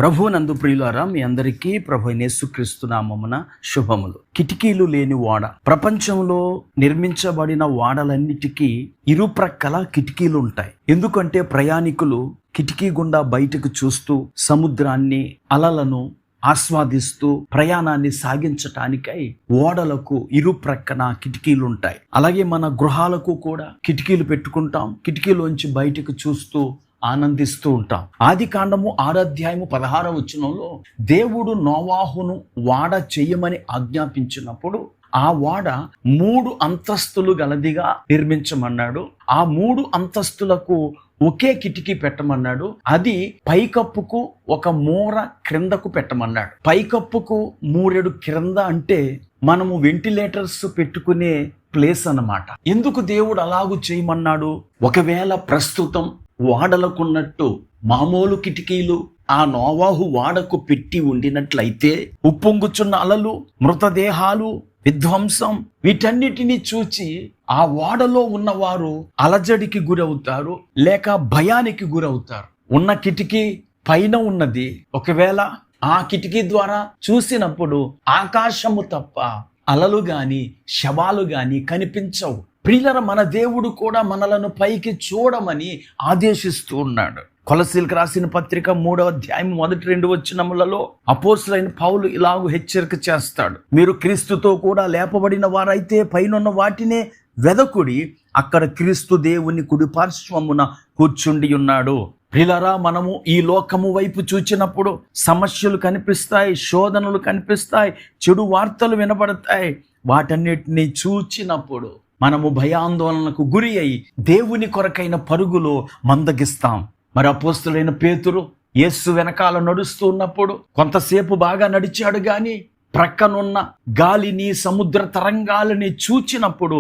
ప్రభువునందు ప్రియులారా, మీ అందరికీ ప్రభు యేసుక్రీస్తు నామమున శుభములు. కిటికీలు లేని ఓడ. ప్రపంచంలో నిర్మించబడిన ఓడలన్నిటికీ ఇరుప్రక్కల కిటికీలు ఉంటాయి. ఎందుకంటే ప్రయాణికులు కిటికీ గుండా బయటకు చూస్తూ సముద్రాన్ని, అలలను ఆస్వాదిస్తూ ప్రయాణాన్ని సాగించటానికై ఓడలకు ఇరుప్రక్కన కిటికీలు ఉంటాయి. అలాగే మన గృహాలకు కూడా కిటికీలు పెట్టుకుంటాం. కిటికీలోంచి బయటకు చూస్తూ ఆనందిస్తూ ఉంటాం. ఆదికాండము 6:16 దేవుడు నోవాహును వాడ చెయ్యమని ఆజ్ఞాపించినప్పుడు ఆ వాడ 3 అంతస్తులు గలదిగా నిర్మించమన్నాడు. ఆ 3 అంతస్తులకు ఒకే కిటికీ పెట్టమన్నాడు. అది పైకప్పుకు ఒక మూర క్రిందకు పెట్టమన్నాడు. పైకప్పుకు 3 క్రింద అంటే మనము వెంటిలేటర్స్ పెట్టుకునే ప్లేస్ అన్నమాట. ఎందుకు దేవుడు అలాగూ చేయమన్నాడు? ఒకవేళ ప్రస్తుతం వాడలకున్నట్టు మామూలు కిటికీలు ఆ నోవాహు వాడకు పెట్టి ఉండినట్లయితే ఉప్పొంగుచున్న అలలు, మృతదేహాలు, విధ్వంసం వీటన్నిటినీ చూచి ఆ ఓడలో ఉన్నవారు అలజడికి గురవుతారు, లేక భయానికి గురవుతారు. ఉన్న కిటికీ పైన ఉన్నది. ఒకవేళ ఆ కిటికీ ద్వారా చూసినప్పుడు ఆకాశము తప్ప అలలు గాని శవాలు గాని కనిపించవు. ప్రియులారా, మన దేవుడు కూడా మనలను పైకి చూడమని ఆదేశిస్తూ ఉన్నాడు. కొలసీలకు రాసిన పత్రిక 3:1-2 అపోస్తలుడైన పౌలు ఇలాగూ హెచ్చరిక చేస్తాడు. మీరు క్రీస్తుతో కూడా లేపబడిన వారైతే పైనున్న వాటినే వెదకుడి, అక్కడ క్రీస్తు దేవుని కుడి పార్శ్వమున కూర్చుండి ఉన్నాడు. ప్రియులారా, మనము ఈ లోకము వైపు చూచినప్పుడు సమస్యలు కనిపిస్తాయి, శోధనలు కనిపిస్తాయి, చెడు వార్తలు వినబడతాయి. వాటన్నిటిని చూచినప్పుడు మనము భయాందోళనకు గురి అయి దేవుని కొరకైన పరుగులో మందగిస్తాం. మరి అపోస్తలుడైన పేతురు యేసు వెనకాల నడుస్తూ ఉన్నప్పుడు కొంతసేపు బాగా నడిచాడు, గాని ప్రక్కనున్న గాలిని, సముద్ర తరంగాలని చూచినప్పుడు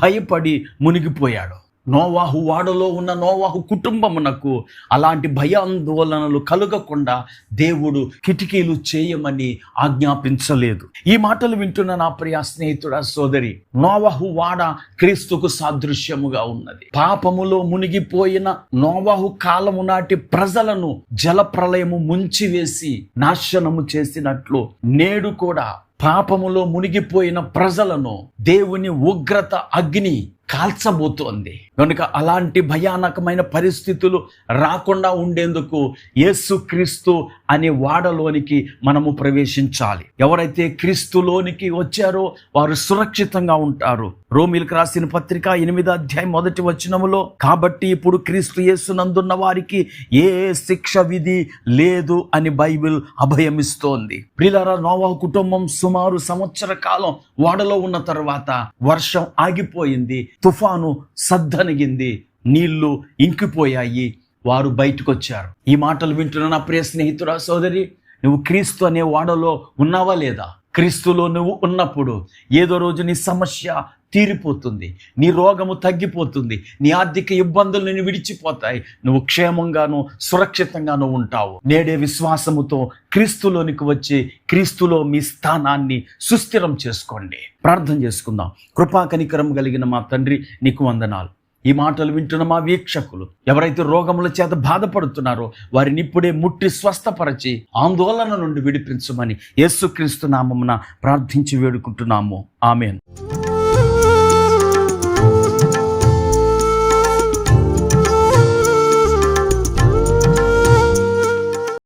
భయపడి మునిగిపోయాడు. నోవాహు వాడలో ఉన్న నోవాహు కుటుంబమునకు అలాంటి భయాందోళనలు కలుగకుండా దేవుడు కిటికీలు చేయమని ఆజ్ఞాపించలేదు. ఈ మాటలు వింటున్న నా ప్రియ స్నేహితుడా, సోదరి, నోవాహు వాడ క్రీస్తుకు సాదృశ్యముగా ఉన్నది. పాపములో మునిగిపోయిన నోవాహు కాలము నాటి ప్రజలను జలప్రలయము ముంచివేసి నాశనము చేసినట్లు నేడు కూడా పాపములో మునిగిపోయిన ప్రజలను దేవుని ఉగ్రత అగ్ని కాల్చబోతోంది. కనుక అలాంటి భయానకమైన పరిస్థితులు రాకుండా ఉండేందుకు యేసుక్రీస్తు అనే వాడలోనికి మనము ప్రవేశించాలి. ఎవరైతే క్రీస్తులోనికి వచ్చారో వారు సురక్షితంగా ఉంటారు. రోమీయులకు రాసిన పత్రిక 8:1 కాబట్టి ఇప్పుడు క్రీస్తు యేసునందున్న వారికి ఏ శిక్ష విధి లేదు అని బైబిల్ అభయమిస్తోంది. ప్రియులారా, నోవాహు కుటుంబం సుమారు సంవత్సర కాలం వాడలో ఉన్న తర్వాత వర్షం ఆగిపోయింది, తుఫాను సద్దనిగింది, నీళ్లు ఇంకిపోయాయి, వారు బయటకు వచ్చారు. ఈ మాటలు వింటున్న నా ప్రియ స్నేహితుడా, సోదరి, నువ్వు క్రీస్తు అనే వాడలో ఉన్నావా లేదా? క్రీస్తులో నువ్వు ఉన్నప్పుడు ఏదో రోజు నీ సమస్య తీరిపోతుంది, నీ రోగము తగ్గిపోతుంది, నీ ఆర్థిక ఇబ్బందులు నిన్ను విడిచిపోతాయి, నువ్వు క్షేమంగాను సురక్షితంగాను ఉంటావు. నేడే విశ్వాసముతో క్రీస్తులోనికి వచ్చి క్రీస్తులో మీ స్థానాన్ని సుస్థిరం చేసుకోండి. ప్రార్థన చేసుకుందాం. కృపా కనికరం కలిగిన మా తండ్రి, నీకు వందనాలు. ఈ మాటలు వింటున్న మా వీక్షకులు ఎవరైతే రోగముల చేత బాధపడుతున్నారో వారిని ఇప్పుడే ముట్టి స్వస్థపరచి ఆందోళన నుండి విడిపించమని యేసుక్రీస్తు నామమున ప్రార్థించి వేడుకుంటున్నాము. ఆమేన్.